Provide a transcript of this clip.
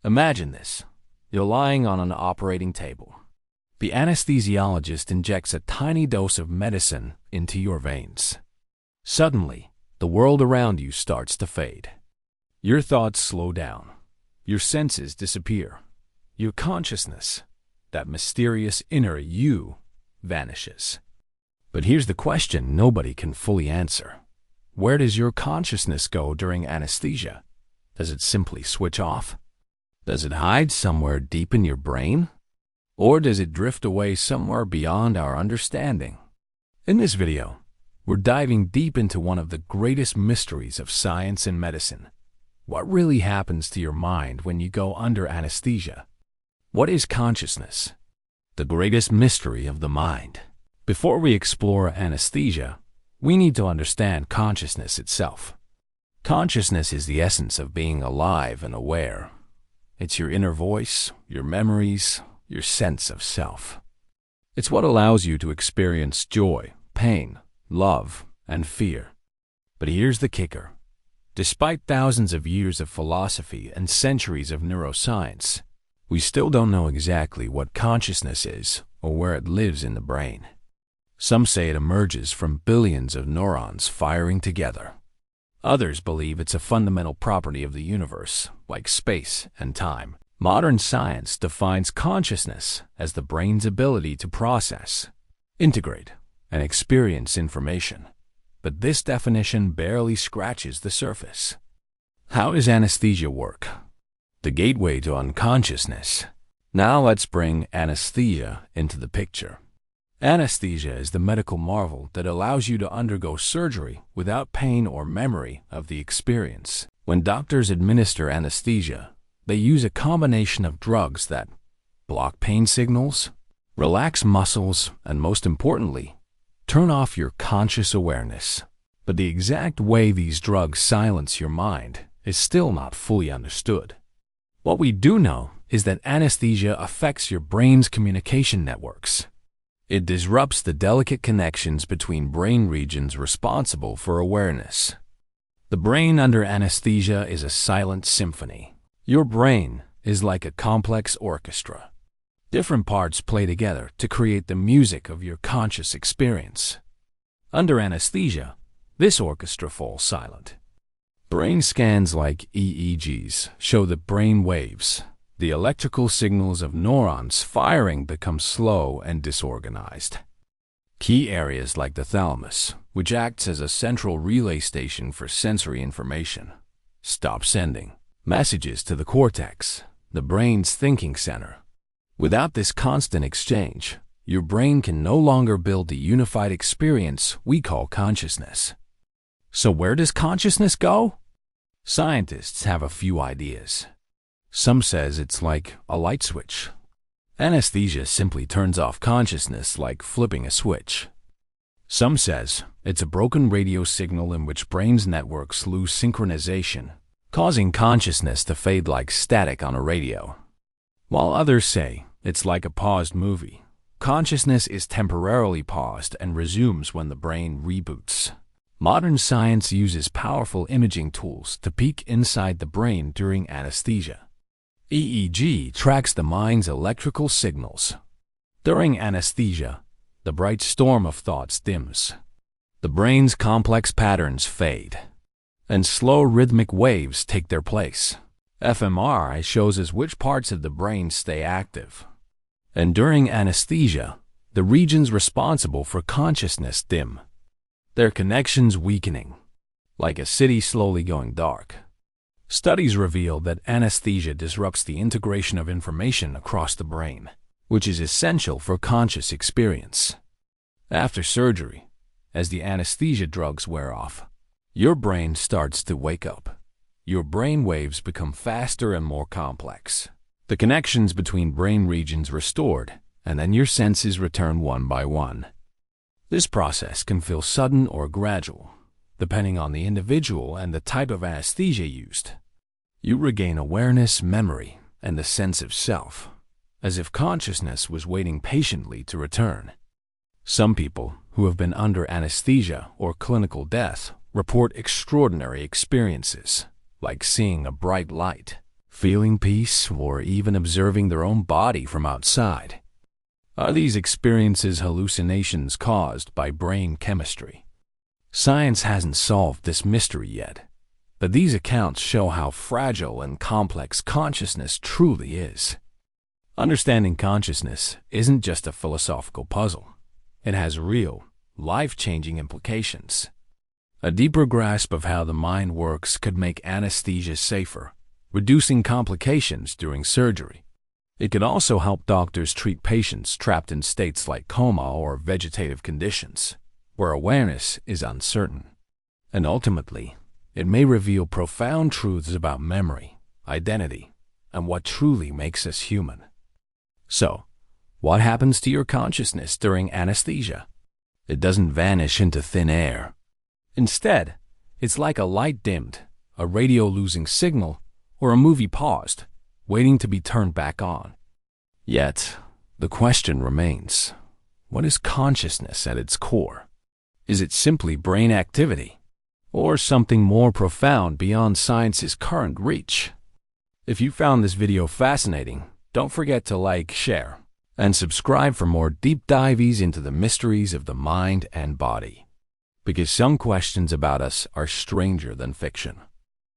Imagine this. You're lying on an operating table. The anesthesiologist injects a tiny dose of medicine into your veins. Suddenly, the world around you starts to fade. Your thoughts slow down. Your senses disappear. Your consciousness, that mysterious inner you, vanishes. But here's the question nobody can fully answer. Where does your consciousness go during anesthesia? Does it simply switch off? Does it hide somewhere deep in your brain? Or does it drift away somewhere beyond our understanding? In this video, we're diving deep into one of the greatest mysteries of science and medicine. What really happens to your mind when you go under anesthesia? What is consciousness? The greatest mystery of the mind. Before we explore anesthesia, we need to understand consciousness itself. Consciousness is the essence of being alive and aware. It's your inner voice, your memories, your sense of self. It's what allows you to experience joy, pain, love, and fear. But here's the kicker. Despite thousands of years of philosophy and centuries of neuroscience, we still don't know exactly what consciousness is or where it lives in the brain. Some say it emerges from billions of neurons firing together. Others believe it's a fundamental property of the universe, like space and time. Modern science defines consciousness as the brain's ability to process, integrate, and experience information. But this definition barely scratches the surface. How does anesthesia work? The gateway to unconsciousness. Now let's bring anesthesia into the picture. Anesthesia is the medical marvel that allows you to undergo surgery without pain or memory of the experience. When doctors administer anesthesia, they use a combination of drugs that block pain signals, relax muscles, and most importantly, turn off your conscious awareness. But the exact way these drugs silence your mind is still not fully understood. What we do know is that anesthesia affects your brain's communication networks. It disrupts the delicate connections between brain regions responsible for awareness. The brain under anesthesia is a silent symphony. Your brain is like a complex orchestra. Different parts play together to create the music of your conscious experience. Under anesthesia, this orchestra falls silent. Brain scans like EEGs show the brain waves. The electrical signals of neurons firing become slow and disorganized. Key areas like the thalamus, which acts as a central relay station for sensory information, stop sending messages to the cortex, the brain's thinking center. Without this constant exchange, your brain can no longer build the unified experience we call consciousness. So where does consciousness go? Scientists have a few ideas. Some says it's like a light switch. Anesthesia simply turns off consciousness like flipping a switch. Some says it's a broken radio signal in which brain's networks lose synchronization, causing consciousness to fade like static on a radio. While others say it's like a paused movie. Consciousness is temporarily paused and resumes when the brain reboots. Modern science uses powerful imaging tools to peek inside the brain during anesthesia. EEG tracks the mind's electrical signals. During anesthesia, the bright storm of thoughts dims. The brain's complex patterns fade, and slow rhythmic waves take their place. fMRI shows us which parts of the brain stay active. And during anesthesia, the regions responsible for consciousness dim, their connections weakening, like a city slowly going dark. Studies reveal that anesthesia disrupts the integration of information across the brain, which is essential for conscious experience. After surgery, as the anesthesia drugs wear off, your brain starts to wake up. Your brain waves become faster and more complex. The connections between brain regions restored, and then your senses return one by one. This process can feel sudden or gradual, depending on the individual and the type of anesthesia used. You regain awareness, memory, and the sense of self, as if consciousness was waiting patiently to return. Some people who have been under anesthesia or clinical death report extraordinary experiences, like seeing a bright light, feeling peace, or even observing their own body from outside. Are these experiences hallucinations caused by brain chemistry? Science hasn't solved this mystery yet, but these accounts show how fragile and complex consciousness truly is. Understanding consciousness isn't just a philosophical puzzle. It has real, life-changing implications. A deeper grasp of how the mind works could make anesthesia safer, reducing complications during surgery. It could also help doctors treat patients trapped in states like coma or vegetative conditions, where awareness is uncertain. And ultimately, it may reveal profound truths about memory, identity, and what truly makes us human. So, what happens to your consciousness during anesthesia? It doesn't vanish into thin air. Instead, it's like a light dimmed, a radio losing signal, or a movie paused, waiting to be turned back on. Yet, the question remains, what is consciousness at its core? Is it simply brain activity, or something more profound beyond science's current reach? If you found this video fascinating, don't forget to like, share, and subscribe for more deep dives into the mysteries of the mind and body. Because some questions about us are stranger than fiction.